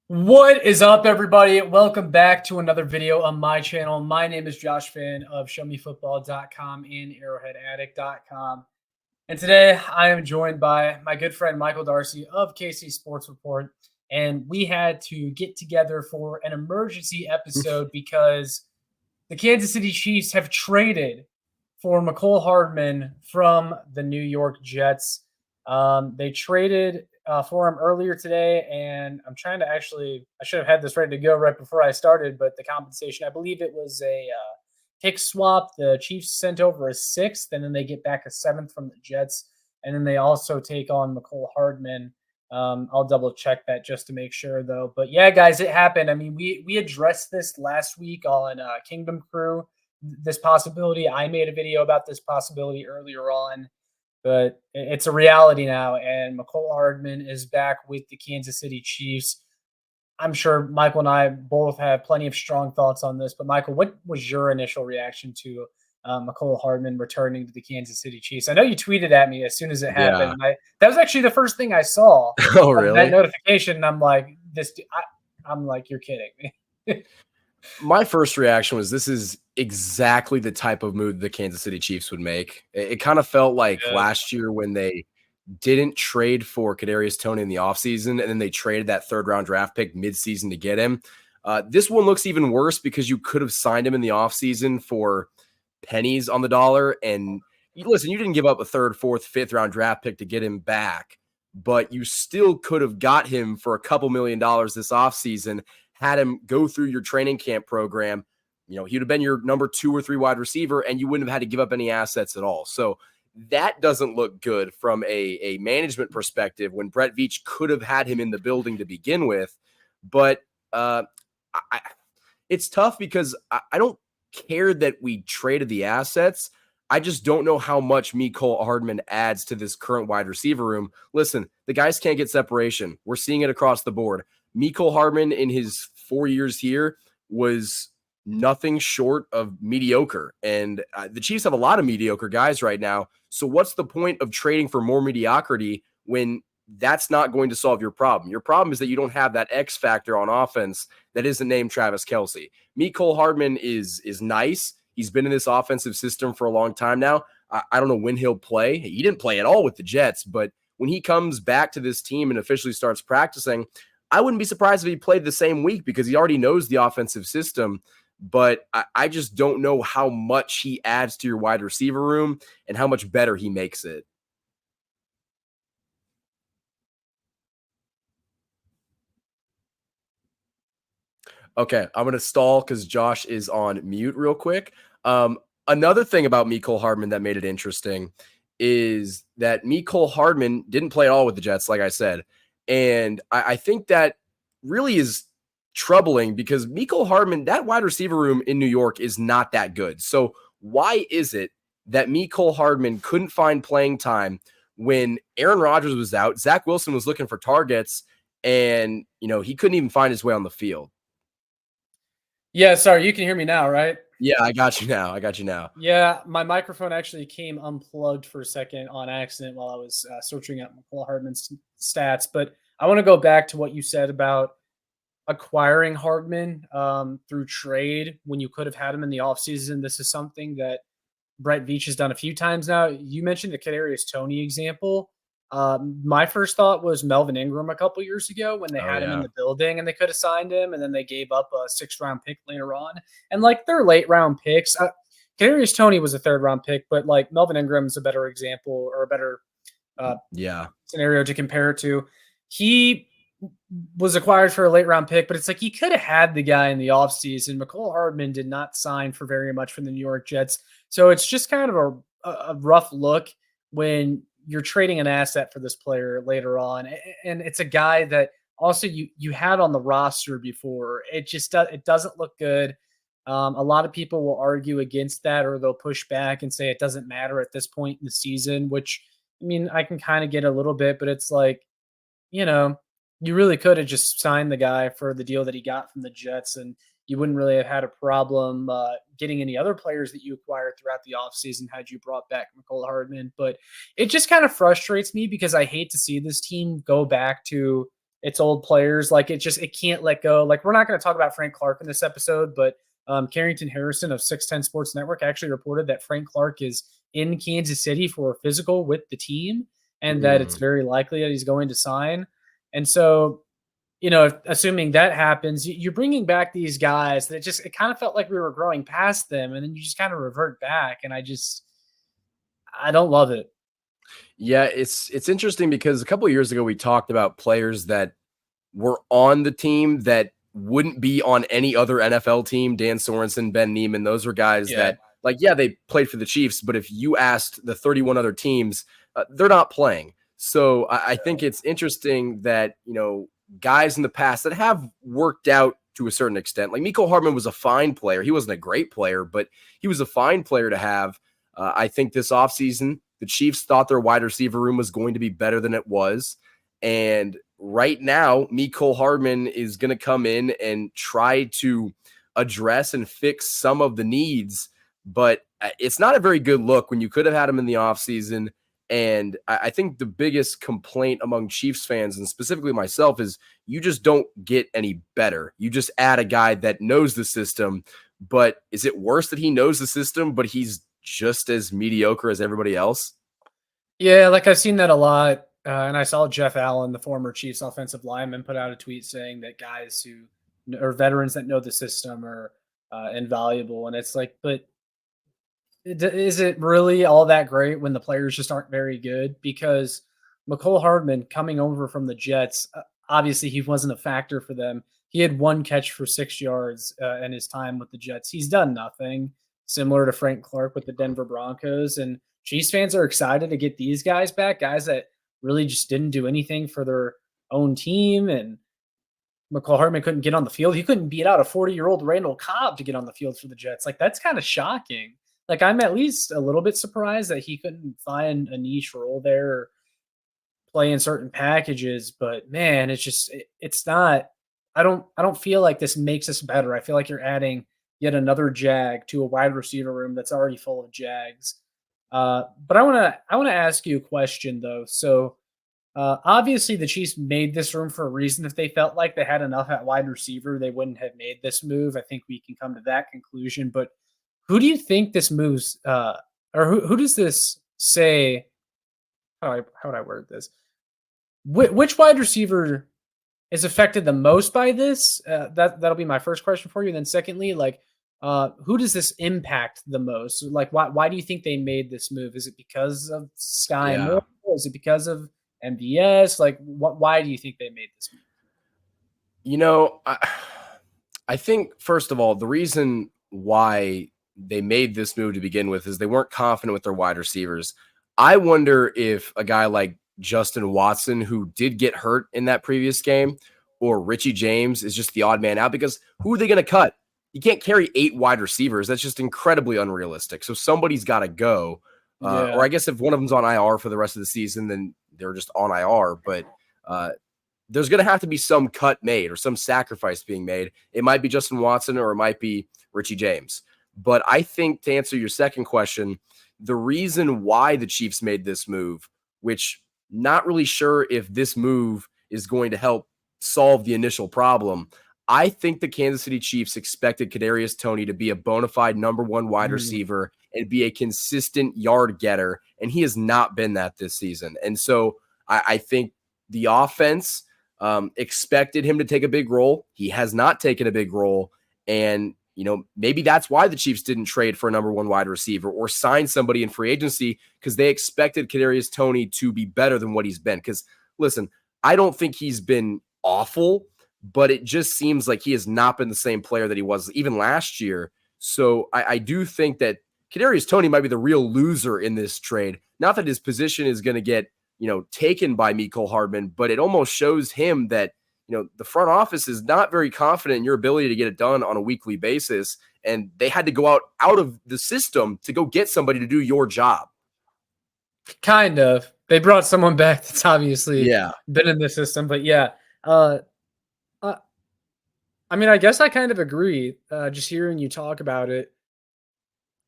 What is up, everybody? Welcome back to another video on my channel. My name is Josh Fann of ShowMeFootball.com and ArrowheadAddict.com. And today I am joined by my good friend Michael D'Arcy of KC Sports Report. And we had to get together for an emergency episode because the Kansas City Chiefs have traded for Mecole Hardman from the New York Jets. They traded for him earlier today, and I'm trying to I should have had this ready to go right before I started, but the compensation, I believe it was a pick swap. The Chiefs sent over a sixth, and then they get back a seventh from the Jets, and then they also take on Mecole Hardman. I'll double check that just to make sure, though. But yeah, guys, it happened. I mean, we addressed this last week on Kingdom Crew, this possibility. I made a video about this possibility earlier on, but it's a reality now, and Mecole Hardman is back with the Kansas City Chiefs. I'm sure Michael and I both have plenty of strong thoughts on this, but Michael, what was your initial reaction to Mecole Hardman returning to the Kansas City Chiefs? I know you tweeted at me as soon as it happened. Yeah. That was actually the first thing I saw Oh, of that really? notification. And I'm like, I'm like, you're kidding me. My first reaction was this is exactly the type of move the Kansas City Chiefs would make. It kind of felt like Yeah. last year when they didn't trade for Kadarius Toney in the offseason, and then they traded that third-round draft pick midseason to get him. This one looks even worse because you could have signed him in the offseason for pennies on the dollar. And listen, you didn't give up a third, fourth, fifth-round draft pick to get him back, but you still could have got him for a couple $1 million this offseason, had him go through your training camp program. He would have been your number 2 or 3 wide receiver, and you wouldn't have had to give up any assets at all. So that doesn't look good from a management perspective when Brett Veach could have had him in the building to begin with. But it's tough because I don't care that we traded the assets. I just don't know how much Mecole Hardman adds to this current wide receiver room. Listen, the guys can't get separation. We're seeing it across the board. Mecole Hardman in his 4 years here was nothing short of mediocre. And the Chiefs have a lot of mediocre guys right now. So what's the point of trading for more mediocrity when that's not going to solve your problem? Your problem is that you don't have that X factor on offense that isn't named Travis Kelce. Mecole Hardman is nice. He's been in this offensive system for a long time now. I don't know when he'll play. He didn't play at all with the Jets, but when he comes back to this team and officially starts practicing, I wouldn't be surprised if he played the same week because he already knows the offensive system. But I just don't know how much he adds to your wide receiver room and how much better he makes it. Okay, I'm going to stall because Josh is on mute real quick. Another thing about Mecole Hardman that made it interesting is that Mecole Hardman didn't play at all with the Jets, like I said. And I think that really is troubling because Mecole Hardman, that wide receiver room in New York is not that good. So why is it that Mecole Hardman couldn't find playing time when Aaron Rodgers was out, Zach Wilson was looking for targets, and he couldn't even find his way on the field? Yeah, sorry, you can hear me now, right? Yeah, I got you now. Yeah, my microphone actually came unplugged for a second on accident while I was searching up Mecole Hardman's stats. But I want to go back to what you said about acquiring Hardman through trade when you could have had him in the offseason. This is something that Brett Veach has done a few times now. You mentioned the Kadarius Toney example. My first thought was Melvin Ingram a couple years ago when they had him in the building and they could have signed him, and then they gave up a 6th-round pick later on. And like their late-round picks, Kadarius Toney was a 3rd-round pick, but like Melvin Ingram's a better example or a better scenario to compare it to. He was acquired for a late-round pick, but it's like you could have had the guy in the offseason. Mecole Hardman did not sign for very much from the New York Jets, so it's just kind of a rough look when you're trading an asset for this player later on. And it's a guy that also you had on the roster before. It doesn't look good. A lot of people will argue against that, or they'll push back and say it doesn't matter at this point in the season, which, I mean, I can kind of get a little bit, but it's like, you really could have just signed the guy for the deal that he got from the Jets, and you wouldn't really have had a problem getting any other players that you acquired throughout the offseason had you brought back Mecole Hardman. But it just kind of frustrates me because I hate to see this team go back to its old players. Like it can't let go. Like we're not going to talk about Frank Clark in this episode, but Carrington Harrison of 610 Sports Network actually reported that Frank Clark is in Kansas City for a physical with the team, and that it's Mm. very likely that he's going to sign. And so, assuming that happens, you're bringing back these guys that it kind of felt like we were growing past them, and then you just kind of revert back, and I don't love it. Yeah, it's interesting because a couple of years ago we talked about players that were on the team that wouldn't be on any other NFL team. Dan Sorensen, Ben Neiman, those were guys Yeah. that, like, yeah, they played for the Chiefs, but if you asked the 31 other teams, they're not playing. So I think it's interesting that, guys in the past that have worked out to a certain extent, like Mecole Hardman was a fine player. He wasn't a great player, but he was a fine player to have. I think this offseason, the Chiefs thought their wide receiver room was going to be better than it was. And right now, Mecole Hardman is going to come in and try to address and fix some of the needs, but it's not a very good look when you could have had him in the offseason. And I think the biggest complaint among Chiefs fans, and specifically myself, is you just don't get any better. You just add a guy that knows the system, but is it worse that he knows the system, but he's just as mediocre as everybody else? Yeah, like I've seen that a lot. And I saw Jeff Allen, the former Chiefs offensive lineman, put out a tweet saying that guys who are veterans that know the system are invaluable. And it's like, but is it really all that great when the players just aren't very good? Because Mecole Hardman coming over from the Jets, obviously he wasn't a factor for them. He had one catch for 6 yards in his time with the Jets. He's done nothing, similar to Frank Clark with the Denver Broncos. And Chiefs fans are excited to get these guys back, guys that really just didn't do anything for their own team. And Mecole Hardman couldn't get on the field. He couldn't beat out a 40-year-old Randall Cobb to get on the field for the Jets. Like, that's kind of shocking. Like, I'm at least a little bit surprised that he couldn't find a niche role there or play in certain packages. But man, it's not. I don't feel like this makes us better. I feel like you're adding yet another Jag to a wide receiver room that's already full of Jags. But I want to ask you a question though. So obviously, the Chiefs made this room for a reason. If they felt like they had enough at wide receiver, they wouldn't have made this move. I think we can come to that conclusion. But who do you think this moves, or who does this say? How would I word this? Which wide receiver is affected the most by this? That'll be my first question for you. And then secondly, like, who does this impact the most? Like, why do you think they made this move? Is it because of Sky Moore? Yeah. Is it because of MVS? Like, why do you think they made this move? You know, I think, first of all, the reason why they made this move to begin with is they weren't confident with their wide receivers. I wonder if a guy like Justin Watson, who did get hurt in that previous game, or Richie James is just the odd man out, because who are they going to cut? You can't carry 8 wide receivers. That's just incredibly unrealistic. So somebody's got to go. Or Yeah, I guess if one of them's on IR for the rest of the season, then they're just on IR. But uh, there's going to have to be some cut made or some sacrifice being made. It might be Justin Watson or it might be Richie James. But I think, to answer your second question, the reason why the Chiefs made this move, which not really sure if this move is going to help solve the initial problem. I think the Kansas City Chiefs expected Kadarius Toney to be a bona fide number 1 wide mm, receiver and be a consistent yard getter, and he has not been that this season. And so I think the offense expected him to take a big role. He has not taken a big role, and maybe that's why the Chiefs didn't trade for a number 1 wide receiver or sign somebody in free agency, because they expected Kadarius Toney to be better than what he's been. Because listen, I don't think he's been awful, but it just seems like he has not been the same player that he was even last year. So I do think that Kadarius Toney might be the real loser in this trade. Not that his position is going to get taken by Mecole Hardman, but it almost shows him that the front office is not very confident in your ability to get it done on a weekly basis, and they had to go out of the system to go get somebody to do your job. kind of. They brought someone back that's obviously Yeah. been in the system, but yeah. Uh, uh, I mean, I guess I kind of agree. Just hearing you talk about it,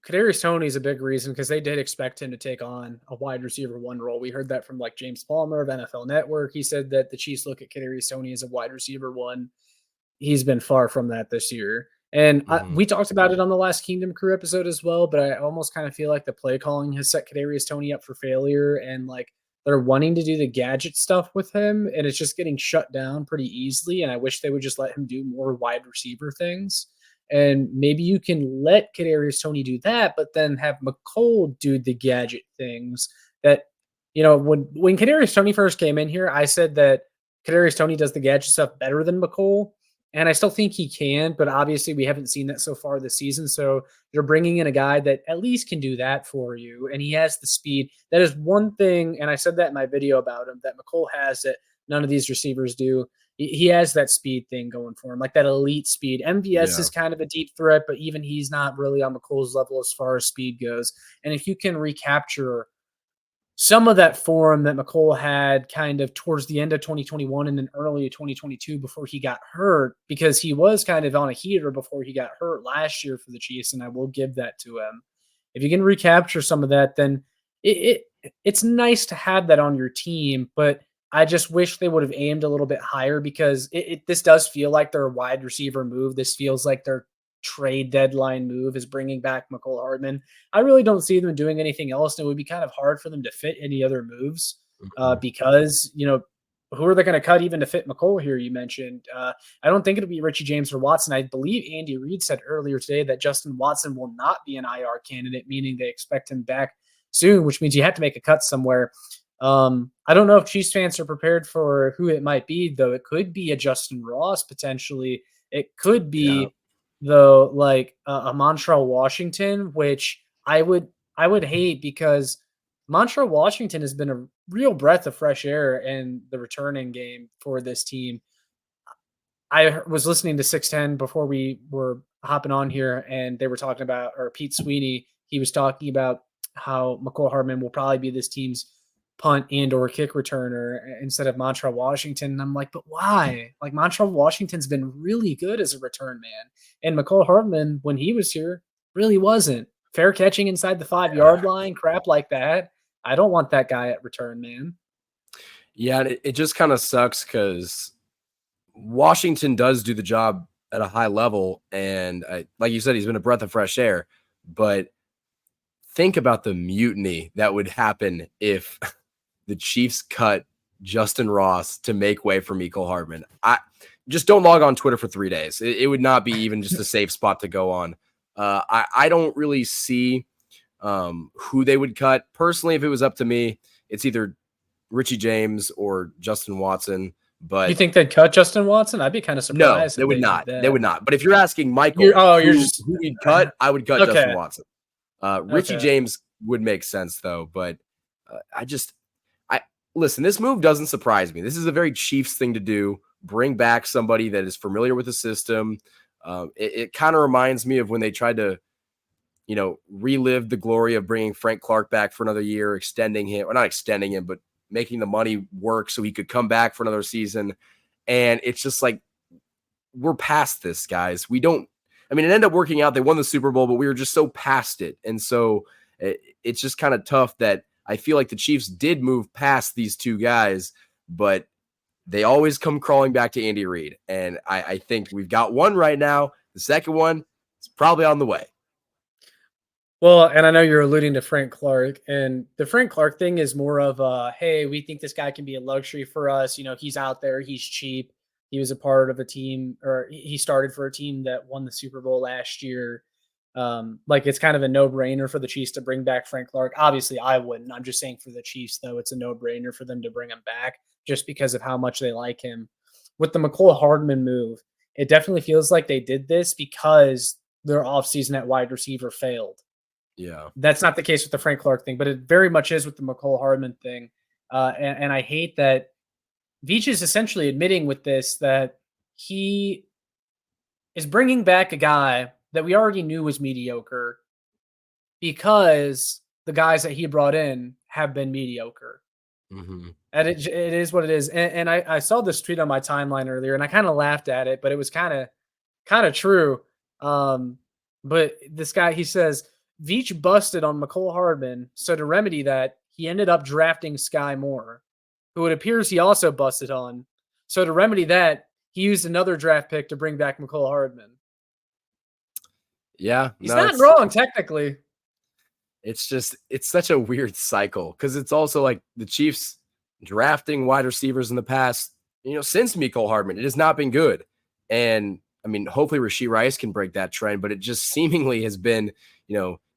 Kadarius Toney is a big reason because they did expect him to take on a wide receiver one role. We heard that from like James Palmer of NFL Network. He said that the Chiefs look at Kadarius Toney as a wide receiver one. He's been far from that this year. And Mhm. we talked about it on the last Kingdom Crew episode as well, but I almost kind of feel like the play calling has set Kadarius Toney up for failure, and like they're wanting to do the gadget stuff with him, and it's just getting shut down pretty easily. And I wish they would just let him do more wide receiver things. And maybe you can let Kadarius Toney do that, but then have Mecole do the gadget things that, when Kadarius Toney first came in here, I said that Kadarius Toney does the gadget stuff better than Mecole. And I still think he can, but obviously we haven't seen that so far this season. So you're bringing in a guy that at least can do that for you. And he has the speed. That is one thing. And I said that in my video about him that Mecole has that none of these receivers do. He has that speed thing going for him, like that elite speed. MVS Yeah. is kind of a deep threat, but even he's not really on Mecole's level as far as speed goes. And if you can recapture some of that form that Mecole had kind of towards the end of 2021 and then early 2022 before he got hurt, because he was kind of on a heater before he got hurt last year for the Chiefs, and I will give that to him. If you can recapture some of that, then it's nice to have that on your team, but I just wish they would have aimed a little bit higher because this does feel like their wide receiver move. This feels like their trade deadline move is bringing back Mecole Hardman. I really don't see them doing anything else. And it would be kind of hard for them to fit any other moves Mhm. because, who are they going to cut even to fit Mecole here? You mentioned. I don't think it'll be Richie James or Watson. I believe Andy Reid said earlier today that Justin Watson will not be an IR candidate, meaning they expect him back soon, which means you have to make a cut somewhere. I don't know if Chiefs fans are prepared for who it might be, though. It could be a Justin Ross potentially. It could Yeah. be though, like a Montreal Washington, which I would hate because Montreal Washington has been a real breath of fresh air in the returning game for this team. I was listening to 610 before we were hopping on here, and they were talking about, or Pete Sweeney, he was talking about how Mecole Hardman will probably be this team's punt and or kick returner instead of Montreal Washington. And I'm like, but why? Like Montreal Washington's been really good as a return man. And Mecole Hardman, when he was here, really wasn't. Fair catching inside the 5 yard line, crap like that. I don't want that guy at return, man. Yeah. And it just kind of sucks because Washington does do the job at a high level. And like you said, he's been a breath of fresh air. But think about the mutiny that would happen if the Chiefs cut Justin Ross to make way for Mecole Hardman. I just don't log on Twitter for 3 days. It would not be even just a safe spot to go on. I don't really see who they would cut. Personally, if it was up to me, it's either Richie James or Justin Watson. You But think they'd cut Justin Watson? I'd be kind of no, surprised they if would they did not. They that. would not. But if you're asking You're Michael oh, you're who just who he'd cut, I would cut Justin okay. Watson. Richie Okay. James would make sense though, but I listen. This move doesn't surprise me. This is a very Chiefs thing to do. Bring back somebody that is familiar with the system. It kind of reminds me of when they tried to, relive the glory of bringing Frank Clark back for another year, extending him, or not extending him, but making the money work so he could come back for another season. And it's just like we're past this, guys. We don't. I mean, it ended up working out. They won the Super Bowl, but we were just so past it. And so it's just kind of tough that I feel like the Chiefs did move past these two guys, but they always come crawling back to Andy Reid. And I think we've got one right now. The second one is probably on the way. Well, and I know you're alluding to Frank Clark, and the Frank Clark thing is more of a, hey, we think this guy can be a luxury for us. He's out there, he's cheap. He was a part of a team, or he started for a team that won the Super Bowl last year. Like it's kind of a no-brainer for the Chiefs to bring back Frank Clark. Obviously, I wouldn't. I'm just saying for the Chiefs, though, it's a no-brainer for them to bring him back just because of how much they like him. With the Mecole Hardman move, it definitely feels like they did this because their offseason at wide receiver failed. Yeah. That's not the case with the Frank Clark thing, but it very much is with the Mecole Hardman thing. And I hate that Veach is essentially admitting with this that he is bringing back a guy that we already knew was mediocre because the guys that he brought in have been mediocre. Mm-hmm. And it is what it is. And I saw this tweet on my timeline earlier, and I kind of laughed at it, but it was kind of true. But this guy, he says, Veach busted on Mecole Hardman, so to remedy that, he ended up drafting Sky Moore, who it appears he also busted on. So to remedy that, he used another draft pick to bring back Mecole Hardman. Yeah, He's no, not wrong technically. it's just it's such a weird cycle because it's also like the Chiefs drafting wide receivers in the past, since Mecole Hardman, it has not been good. And I mean, hopefully Rashee Rice can break that trend, but it just seemingly has been,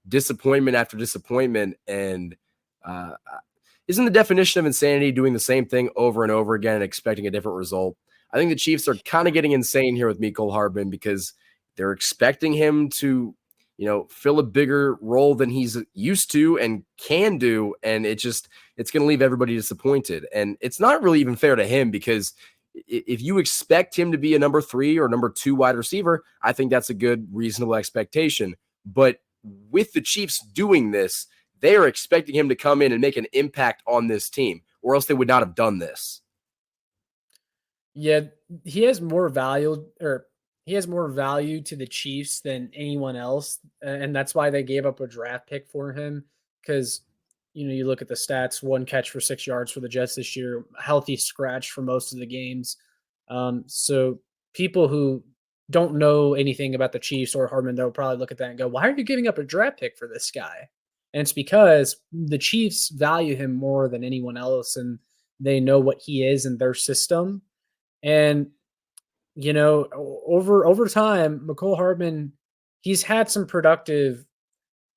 disappointment after disappointment. And uh, isn't the definition of insanity doing the same thing over and over again and expecting a different result? I think the Chiefs are kind of getting insane here with Mecole Hardman because they're expecting him to, fill a bigger role than he's used to and can do. And it's going to leave everybody disappointed. And it's not really even fair to him because if you expect him to be a number 3 or number 2 wide receiver, I think that's a good, reasonable expectation. But with the Chiefs doing this, they are expecting him to come in and make an impact on this team, or else they would not have done this. Yeah, he has more value to the Chiefs than anyone else, and that's why they gave up a draft pick for him. Because you look at the stats: 1 catch for 6 yards for the Jets this year, healthy scratch for most of the games. So people who don't know anything about the Chiefs or Hardman, they'll probably look at that and go, "Why are you giving up a draft pick for this guy?" And it's because the Chiefs value him more than anyone else, and they know what he is in their system. And over time, Mecole Hardman, he's had some productive,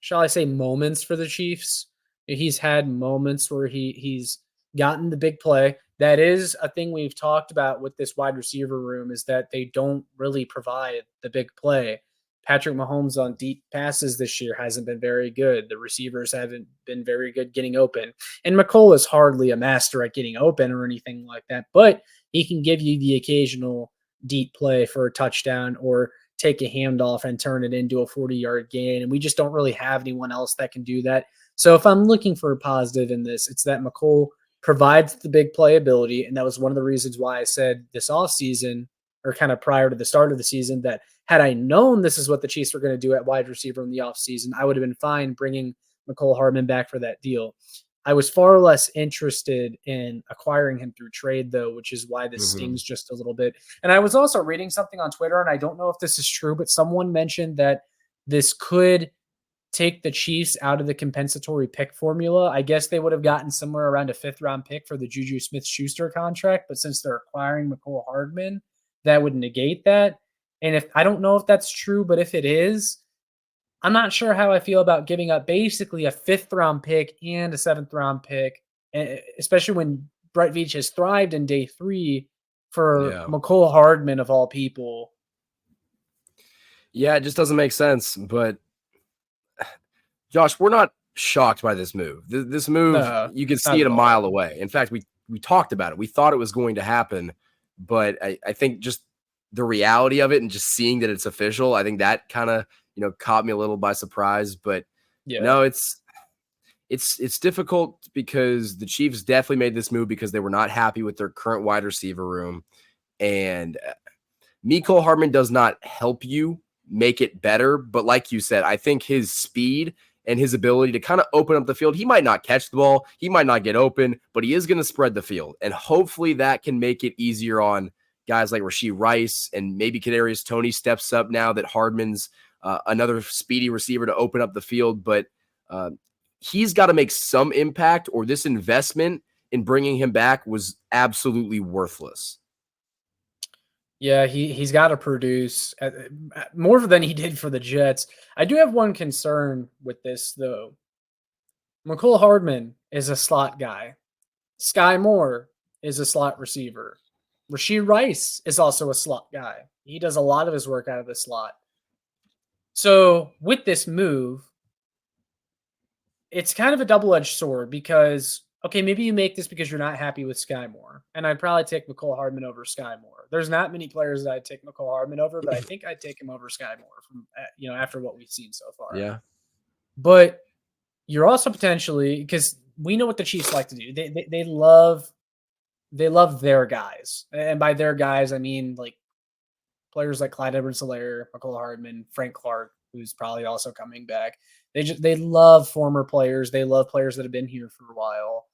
shall I say, moments for the Chiefs. He's had moments where he's gotten the big play. That is a thing we've talked about with this wide receiver room, is that they don't really provide the big play. Patrick Mahomes on deep passes this year hasn't been very good. The receivers haven't been very good getting open. And Mecole is hardly a master at getting open or anything like that, but he can give you the occasional deep play for a touchdown or take a handoff and turn it into a 40-yard gain. And we just don't really have anyone else that can do that. So if I'm looking for a positive in this, it's that Mecole provides the big playability. And that was one of the reasons why I said this offseason, or kind of prior to the start of the season, that had I known this is what the Chiefs were going to do at wide receiver in the offseason, I would have been fine bringing Mecole Hardman back for that deal. I was far less interested in acquiring him through trade, though, which is why this stings just a little bit. And I was also reading something on Twitter, and I don't know if this is true, but someone mentioned that this could take the Chiefs out of the compensatory pick formula. I guess they would have gotten somewhere around a 5th-round pick for the Juju Smith-Schuster contract, but since they're acquiring Mecole Hardman, that would negate that. And I don't know if that's true, but if it is, I'm not sure how I feel about giving up basically a 5th-round pick and a 7th-round pick, especially when Brett Veach has thrived in day 3 for Mecole Hardman of all people. Yeah, it just doesn't make sense. But Josh, we're not shocked by this move. This move, you can see it a mile away. In fact, we talked about it. We thought it was going to happen, but I think just the reality of it and just seeing that it's official, I think that kind of caught me a little by surprise. But no, it's difficult because the Chiefs definitely made this move because they were not happy with their current wide receiver room, and Mecole Hardman does not help you make it better. But like you said, I think his speed and his ability to kind of open up the field, he might not catch the ball, he might not get open, but he is going to spread the field. And hopefully that can make it easier on guys like Rashee Rice, and maybe Kadarius Toney steps up now that Hardman's another speedy receiver to open up the field. But he's got to make some impact, or this investment in bringing him back was absolutely worthless. Yeah, he's got to produce more than he did for the Jets. I do have one concern with this, though. Mecole Hardman is a slot guy. Sky Moore is a slot receiver. Rashee Rice is also a slot guy. He does a lot of his work out of the slot. So with this move, it's kind of a double-edged sword because, okay, maybe you make this because you're not happy with Sky Moore, and I'd probably take Mecole Hardman over Sky Moore. There's not many players that I'd take Mecole Hardman over, but I think I'd take him over Sky Moore from after what we've seen so far. Yeah, but you're also potentially, because we know what the Chiefs like to do. They love their guys, and by their guys I mean like players like Clyde Edwards-Helaire, Mecole Hardman, Frank Clark, who's probably also coming back. They love former players. They love players that have been here for a while,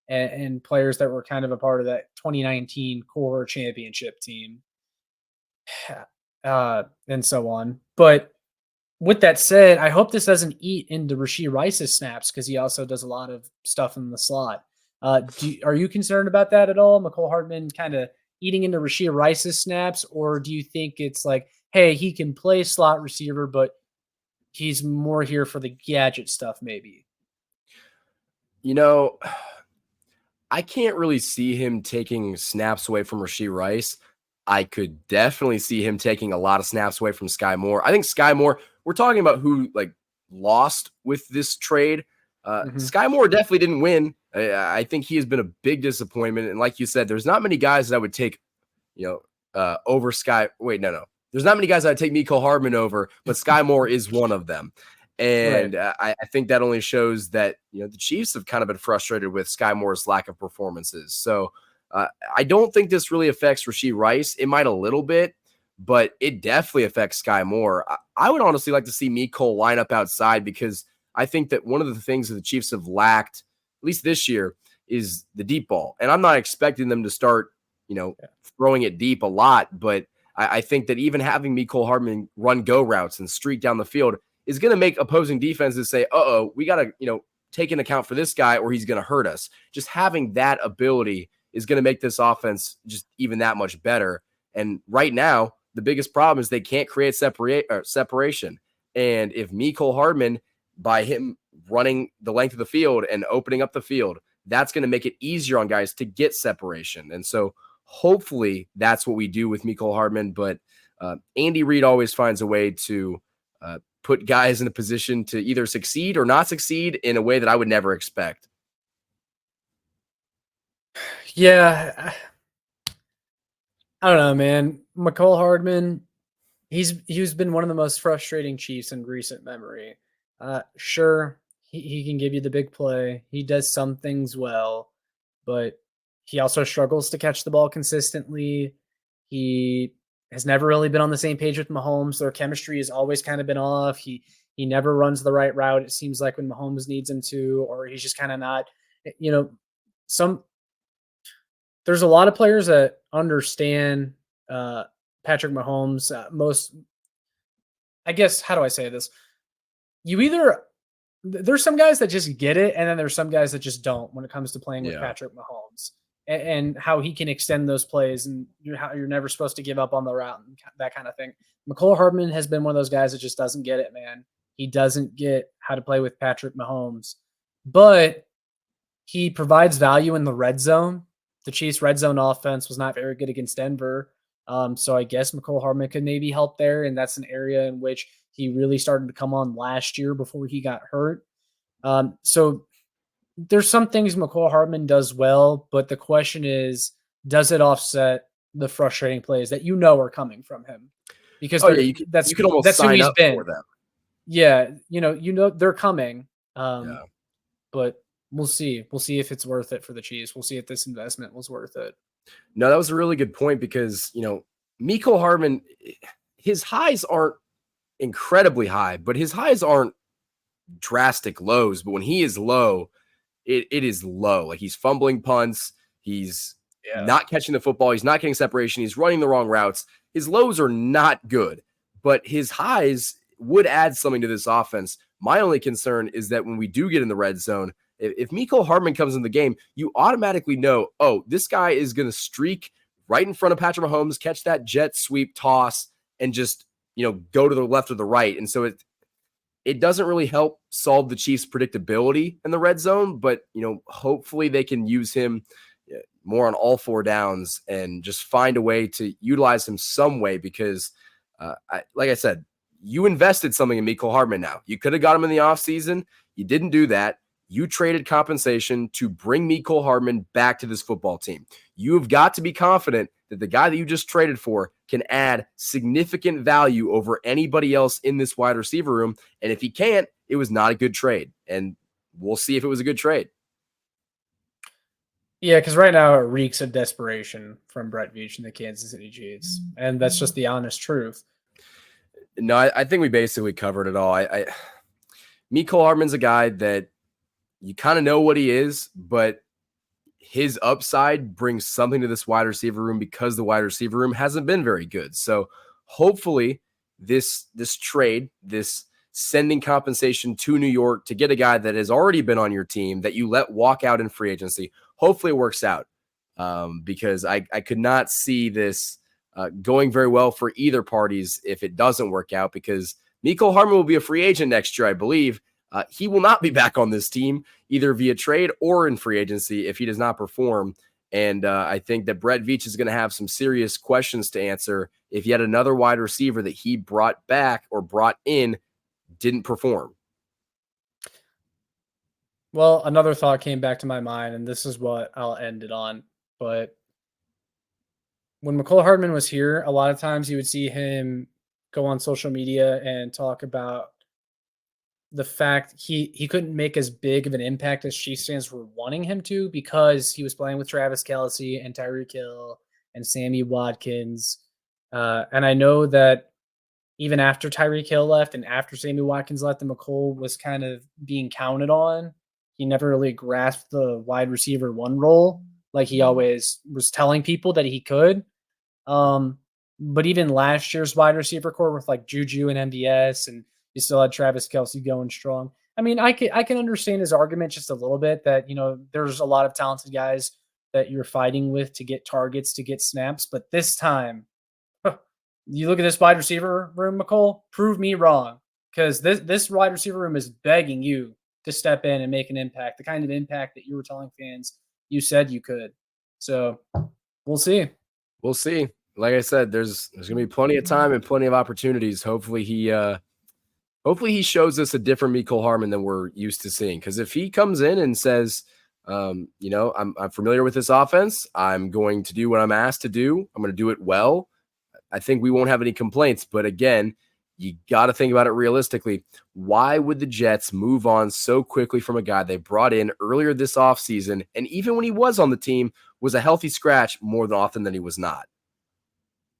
and players that were kind of a part of that 2019 core championship team, and so on. But with that said, I hope this doesn't eat into Rashee Rice's snaps because he also does a lot of stuff in the slot. Are you concerned about that at all? Mecole Hardman kind of eating into Rashee Rice's snaps, or do you think it's like, hey, he can play slot receiver, but he's more here for the gadget stuff, maybe? You know, I can't really see him taking snaps away from Rashee Rice. I could definitely see him taking a lot of snaps away from Sky Moore. I think Sky Moore, we're talking about who like lost with this trade. Hmm. Sky Moore definitely didn't win. I think he has been a big disappointment. And like you said, there's not many guys that I would take, over Sky. Wait, no. There's not many guys that I'd take Mecole Hardman over, but Sky Moore is one of them. Right. And I think that only shows that, the Chiefs have kind of been frustrated with Sky Moore's lack of performances. So I don't think this really affects Rashee Rice. It might a little bit, but it definitely affects Sky Moore. I would honestly like to see Mecole line up outside because I think that one of the things that the Chiefs have lacked, at least this year, is the deep ball. And I'm not expecting them to start, throwing it deep a lot, but I think that even having Mecole Hardman run go routes and streak down the field is going to make opposing defenses say, we got to, take into account for this guy or he's going to hurt us. Just having that ability is going to make this offense just even that much better. And right now, the biggest problem is they can't create separation. And if Mecole Hardman, by him running the length of the field and opening up the field, that's going to make it easier on guys to get separation. And so hopefully that's what we do with Mecole Hardman. But Andy Reid always finds a way to put guys in a position to either succeed or not succeed in a way that I would never expect. Yeah. I don't know, man. Mecole Hardman, he's been one of the most frustrating Chiefs in recent memory. Sure, he can give you the big play. He does some things well, but he also struggles to catch the ball consistently. He has never really been on the same page with Mahomes. Their chemistry has always kind of been off. He never runs the right route, it seems like, when Mahomes needs him to, or he's just kind of not, you know, some there's a lot of players that understand Patrick Mahomes. I guess, how do I say this? You either There's some guys that just get it, and then there's some guys that just don't when it comes to playing with Yeah. Patrick Mahomes and how he can extend those plays and how you're never supposed to give up on the route and that kind of thing. Mecole Hardman has been one of those guys that just doesn't get it, man. He doesn't get how to play with Patrick Mahomes, but he provides value in the red zone. The Chiefs' red zone offense was not very good against Denver. So I guess Mecole Hardman could maybe help there. And that's an area in which he really started to come on last year before he got hurt. So there's some things Mecole Hardman does well, but the question is, does it offset the frustrating plays that are coming from him? Because Oh yeah, you could almost that's who sign he's up been. for them. Yeah, they're coming. Yeah. But we'll see. We'll see if it's worth it for the Chiefs. We'll see if this investment was worth it. No, that was a really good point because, Mecole Hardman, his highs aren't incredibly high, but his highs aren't drastic lows. But when he is low, it is low. Like he's fumbling punts, he's Yeah. not catching the football, he's not getting separation, he's running the wrong routes. His lows are not good, but his highs would add something to this offense. My only concern is that when we do get in the red zone, if Mecole Hardman comes in the game, you automatically know, this guy is going to streak right in front of Patrick Mahomes, catch that jet sweep toss, and just, go to the left or the right. And so it doesn't really help solve the Chiefs' predictability in the red zone, but, hopefully they can use him more on all four downs and just find a way to utilize him some way because, like I said, you invested something in Mecole Hardman now. You could have got him in the offseason. You didn't do that. You traded compensation to bring Mecole Hardman back to this football team. You've got to be confident that the guy that you just traded for can add significant value over anybody else in this wide receiver room. And if he can't, it was not a good trade. And we'll see if it was a good trade. Yeah, because right now it reeks of desperation from Brett Veach and the Kansas City Chiefs. And that's just the honest truth. No, I think we basically covered it all. Mecole Hardman's a guy that you kind of know what he is, but his upside brings something to this wide receiver room because the wide receiver room hasn't been very good. So hopefully this trade, this sending compensation to New York to get a guy that has already been on your team that you let walk out in free agency, hopefully it works out. Because I could not see this going very well for either parties if it doesn't work out, because Mecole Hardman will be a free agent next year, I believe. He will not be back on this team either via trade or in free agency if he does not perform. And I think that Brett Veach is going to have some serious questions to answer if yet another wide receiver that he brought back or brought in didn't perform. Well, another thought came back to my mind, and this is what I'll end it on. But when Mecole Hardman was here, a lot of times you would see him go on social media and talk about the fact he couldn't make as big of an impact as Chiefs fans were wanting him to, because he was playing with Travis Kelce and Tyreek Hill and Sammy Watkins. And I know that even after Tyreek Hill left and after Sammy Watkins left and Mecole was kind of being counted on, he never really grasped the wide receiver one role like he always was telling people that he could. But even last year's wide receiver core with like Juju and MVS, and you still had Travis Kelce going strong. I mean, I can understand his argument just a little bit that, there's a lot of talented guys that you're fighting with to get targets, to get snaps. But this time, you look at this wide receiver room, Mecole, prove me wrong. Because this wide receiver room is begging you to step in and make an impact, the kind of impact that you were telling fans you said you could. So we'll see. We'll see. Like I said, there's going to be plenty of time and plenty of opportunities. Hopefully he shows us a different Mecole Hardman than we're used to seeing. Because if he comes in and says, I'm familiar with this offense, I'm going to do what I'm asked to do, I'm going to do it well, I think we won't have any complaints. But again, you got to think about it realistically. Why would the Jets move on so quickly from a guy they brought in earlier this offseason, and even when he was on the team, was a healthy scratch more than often than he was not?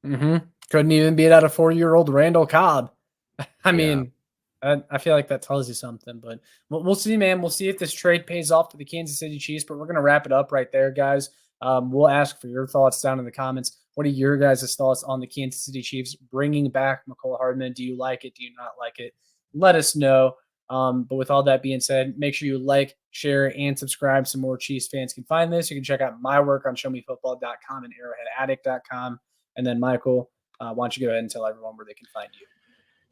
Couldn't even beat out a 4-year-old Randall Cobb. I Yeah. mean, I feel like that tells you something, but we'll see, man. We'll see if this trade pays off to the Kansas City Chiefs, but we're going to wrap it up right there, guys. We'll ask for your thoughts down in the comments. What are your guys' thoughts on the Kansas City Chiefs bringing back Mecole Hardman? Do you like it? Do you not like it? Let us know. But with all that being said, make sure you like, share, and subscribe so more Chiefs fans can find this. You can check out my work on showmefootball.com and arrowheadaddict.com. And then, Michael, why don't you go ahead and tell everyone where they can find you?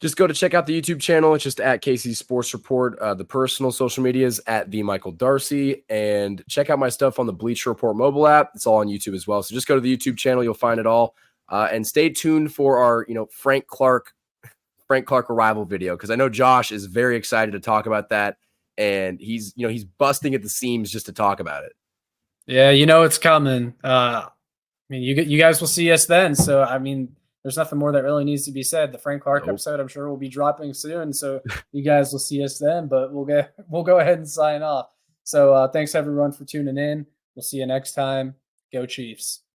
Just go to check out the YouTube channel. It's just at Casey Sports Report. The personal social media is at the Michael D'Arcy, and check out my stuff on the Bleacher Report mobile app. It's all on YouTube as well. So just go to the YouTube channel. You'll find it all. And stay tuned for our, Frank Clark arrival video, because I know Josh is very excited to talk about that. And he's busting at the seams just to talk about it. Yeah, it's coming. You guys will see us then. So, there's nothing more that really needs to be said. The Frank Clark episode, I'm sure, will be dropping soon. So you guys will see us then, but we'll go ahead and sign off. So thanks everyone for tuning in. We'll see you next time. Go Chiefs.